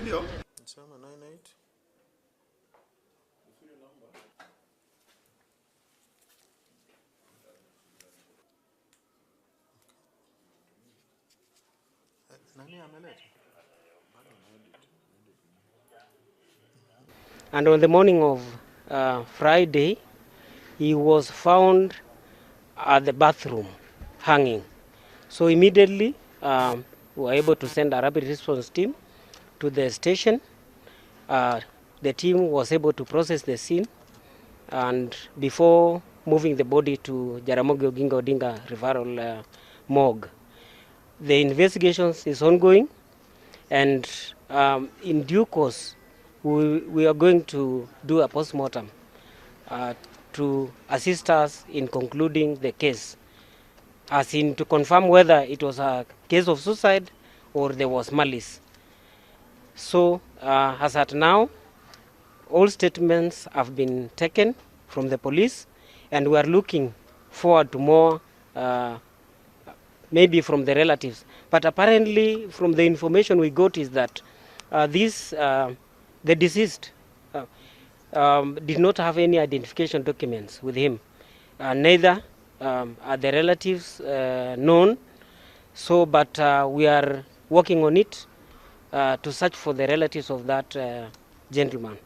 ndio? Sema 98. And on the morning of Friday, he was found at the bathroom hanging. So immediately we were able to send a rapid response team to the station. The team was able to process the scene, and before moving the body to Jaramogi Oginga Odinga referral morgue. The investigations is ongoing, and in due course we are going to do a post-mortem to assist us in concluding the case, as in to confirm whether it was a case of suicide or there was malice. So as at now, all statements have been taken from the police, and we are looking forward to more, maybe from the relatives. But apparently, from the information we got, is that the deceased did not have any identification documents with him. Neither are the relatives known. So, but we are working on it to search for the relatives of that gentleman.